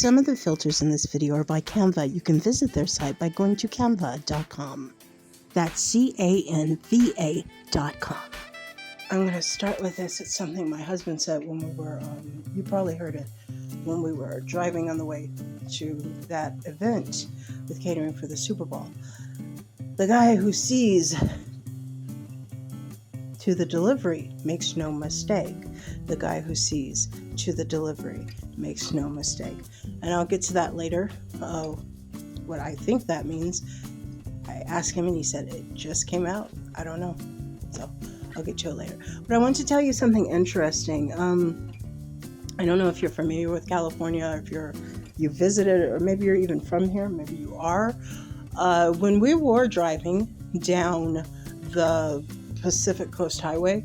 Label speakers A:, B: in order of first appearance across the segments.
A: Some of the filters in this video are by Canva. You can visit their site by going to canva.com. That's canva.com. I'm going to start with this. It's something my husband said when we were, you probably heard it, when we were driving on the way to that event with catering for the Super Bowl. The guy who sees to the delivery makes no mistake. The guy who sees to the delivery makes no mistake. And I'll get to that later, what I think that means. I asked him and he said it just came out. I don't know. So I'll get to it later. But I want to tell you something interesting. I don't know if you're familiar with California, or if you visited, or maybe you're even from here. Maybe you are. When we were driving down the Pacific Coast Highway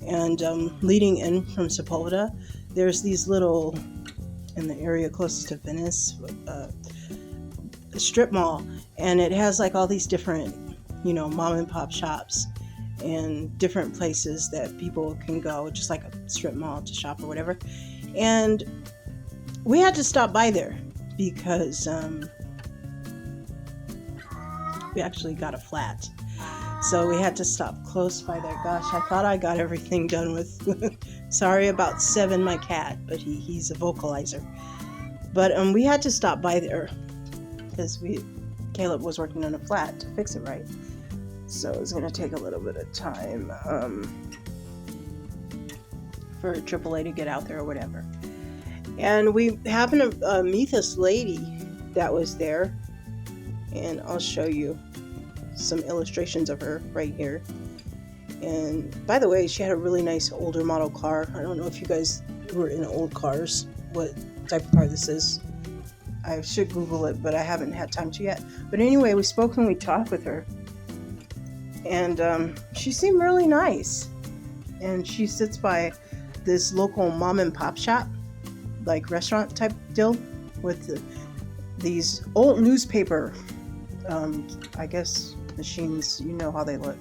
A: and leading in from Sepulveda, there's these little, in the area closest to Venice, a strip mall, and it has like all these different, mom and pop shops and different places that people can go, just like a strip mall to shop or whatever. And we had to stop by there because we actually got a flat. So we had to stop close by there. Gosh, I thought I got everything done with. Sorry about Seven, my cat, but he's a vocalizer. But we had to stop by there because Caleb was working on a flat to fix it right. So it was going to take a little bit of time for AAA to get out there or whatever. And we happened to meet this lady that was there, and I'll show you some illustrations of her right here. And by the way, she had a really nice older model car. I don't know if you guys were in old cars, what type of car this is. I should Google it, but I haven't had time to yet. But anyway, we spoke and we talked with her, and she seemed really nice. And she sits by this local mom and pop shop, like restaurant type deal, with these old newspaper I guess machines. You know how they look,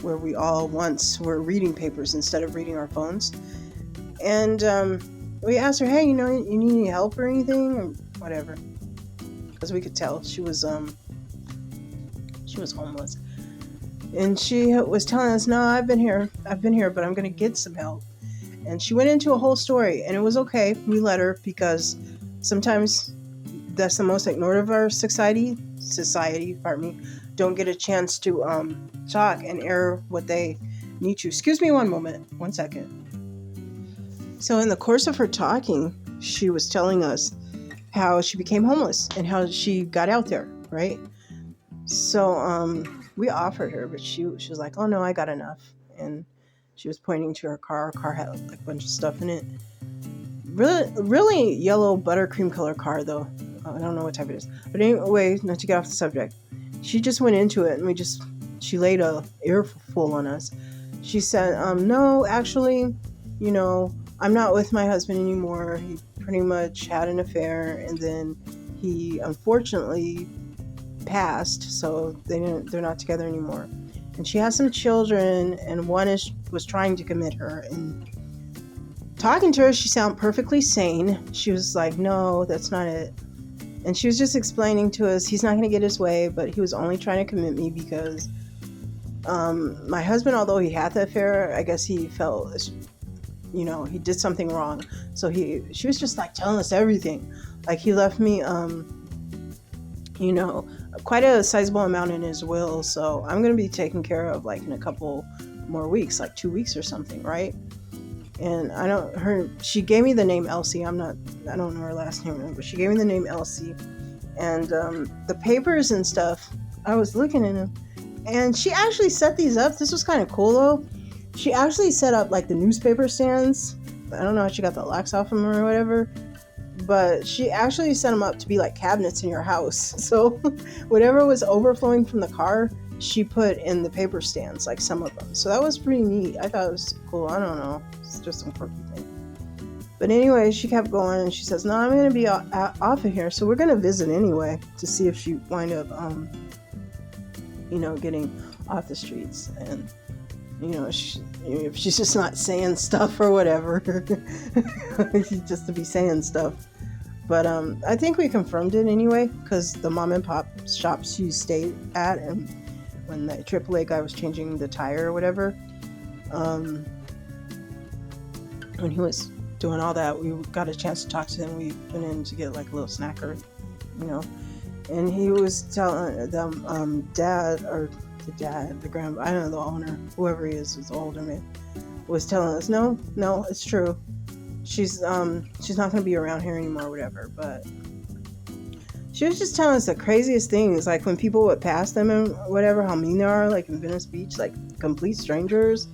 A: where we all once were reading papers instead of reading our phones. And we asked her, hey, you need any help or anything or whatever, because we could tell she was homeless. And she was telling us, no, I've been here, but I'm gonna get some help. And she went into a whole story, and it was okay. We let her, because sometimes that's the most ignored of our society, don't get a chance to talk and air what they need to. Excuse me one second. So in the course of her talking, she was telling us how she became homeless and how she got out there, right? So we offered her, but she was like, oh no, I got enough. And she was pointing to her car. Her car had like a bunch of stuff in it. Really, really yellow buttercream color car though. I don't know what type it is. But anyway, not to get off the subject, she just went into it, and she laid a earful on us. She said, no, actually, I'm not with my husband anymore. He pretty much had an affair, and then he unfortunately passed, so they're not together anymore. And she has some children, and one was trying to commit her. And talking to her, she sounded perfectly sane. She was like, no, that's not it. And she was just explaining to us, he's not going to get his way, but he was only trying to commit me because my husband, although he had the affair, I guess he felt, he did something wrong. So she was just like telling us everything. Like, he left me, quite a sizable amount in his will. So I'm going to be taken care of like in a couple more weeks, like 2 weeks or something, right? And she gave me the name Elsie. I don't know her last name, but she gave me the name Elsie. And the papers and stuff, I was looking at them, and she actually set these up. This was kind of cool though. She actually set up like the newspaper stands. I don't know how she got the locks off them or whatever, but she actually set them up to be like cabinets in your house. So whatever was overflowing from the car, she put in the paper stands, like some of them. So that was pretty neat. I thought it was cool. I don't know. It's just some quirky thing. But anyway, she kept going, and she says, no, I'm going to be off of here. So we're going to visit anyway to see if she wind up, getting off the streets. And, if she's just not saying stuff or whatever, just to be saying stuff. But I think we confirmed it anyway because the mom and pop shop she stayed at, and when the AAA guy was changing the tire or whatever, um, when he was doing all that, we got a chance to talk to him. We went in to get like a little snacker, you know, and he was telling them, the grand, I don't know, the owner, whoever he is the older man, was telling us, no, it's true. She's not gonna be around here anymore, or whatever. But she was just telling us the craziest things, like when people would pass them and whatever, how mean they are, like in Venice Beach, like complete strangers,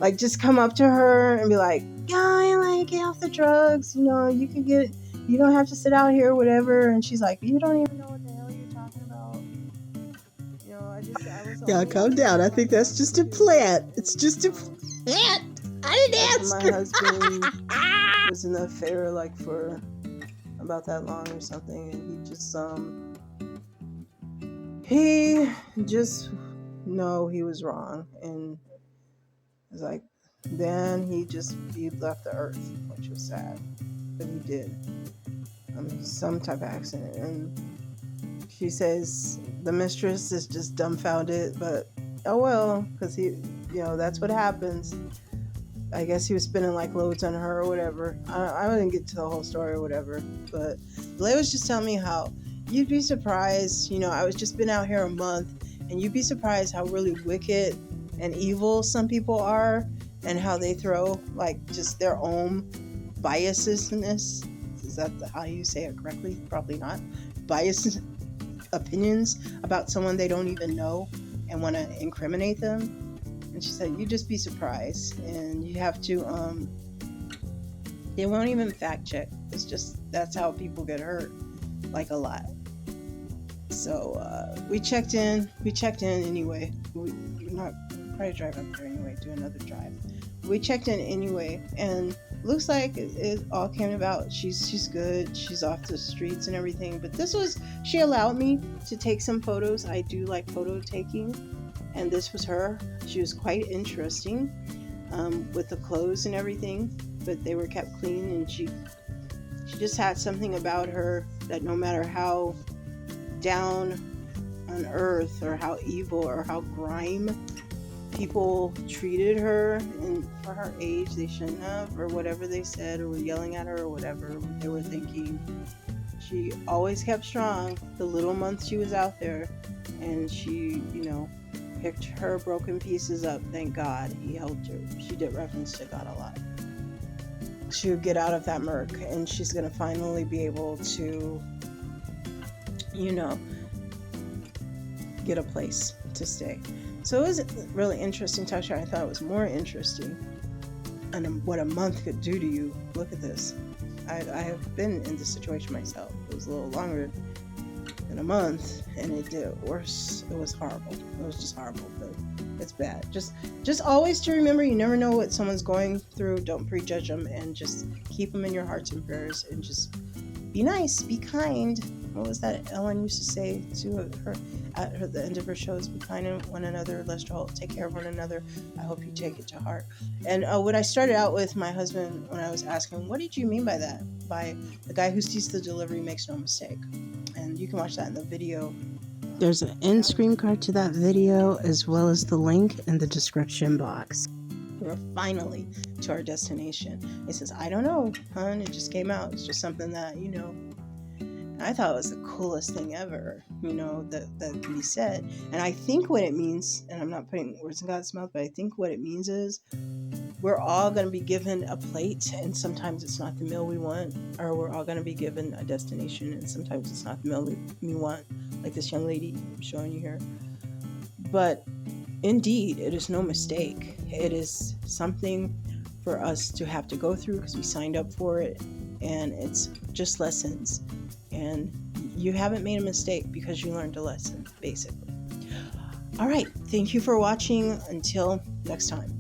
A: like just come up to her and be like, "Yeah, like get off the drugs, you know, you don't have to sit out here, whatever." And she's like, "You don't even know what the hell you're talking about." You know, I was.
B: Yeah, calm down. I think that's just a plant. It's just a plant. I didn't ask.
A: My husband was in the affair like for about that long or something, and he just he was wrong, and it's like then he left the earth, which was sad, but he did some type of accident. And she says the mistress is just dumbfounded, but oh well, because that's what happens. I guess he was spinning like loads on her or whatever. I didn't get to the whole story or whatever, but Leigh was just telling me how you'd be surprised. I was just been out here a month, and you'd be surprised how really wicked and evil some people are, and how they throw like just their own biasness. Is that how you say it correctly? Probably not. Biased opinions about someone they don't even know and want to incriminate them. And she said, you'd just be surprised, and you have to, they won't even fact check. It's just, that's how people get hurt, like a lot. So, we checked in anyway. We're not probably drive up there anyway, do another drive. We checked in anyway, and looks like it all came about. She's good. She's off the streets and everything. But she allowed me to take some photos. I do like photo taking. And this was her. She was quite interesting with the clothes and everything, but they were kept clean, and she just had something about her that no matter how down on earth or how evil or how grime people treated her, and for her age they shouldn't have, or whatever they said, or were yelling at her, or whatever they were thinking, she always kept strong the little months she was out there, and she picked her broken pieces up. Thank God he helped her. She did reference to God a lot to get out of that murk, and she's gonna finally be able to get a place to stay. So it was really interesting to her. I thought it was more interesting and what a month could do to you. Look at this. I have been in this situation myself. It was a little longer than a month, and it did worse. It was horrible. It was just horrible, but it's bad. Just always to remember, you never know what someone's going through. Don't prejudge them, and just keep them in your hearts and prayers, and just be nice, be kind. What was that Ellen used to say to her at the end of her shows? Be kind to one another, let's all take care of one another. I hope you take it to heart. And what I started out with my husband when I was asking, what did you mean by that? By the guy who sees the delivery makes no mistake. And you can watch that in the video. There's an end screen card to that video, as well as the link in the description box. We're finally to our destination. He says, I don't know, hon, it just came out. It's just something that, I thought it was the coolest thing ever, that can be said. And I think what it means, and I'm not putting words in God's mouth, but I think what it means is we're all going to be given a plate, and sometimes it's not the meal we want, or we're all going to be given a destination, and sometimes it's not the meal we want, like this young lady I'm showing you here. But indeed, it is no mistake. It is something for us to have to go through because we signed up for it, and it's just lessons. And you haven't made a mistake because you learned a lesson, basically. All right. Thank you for watching. Until next time.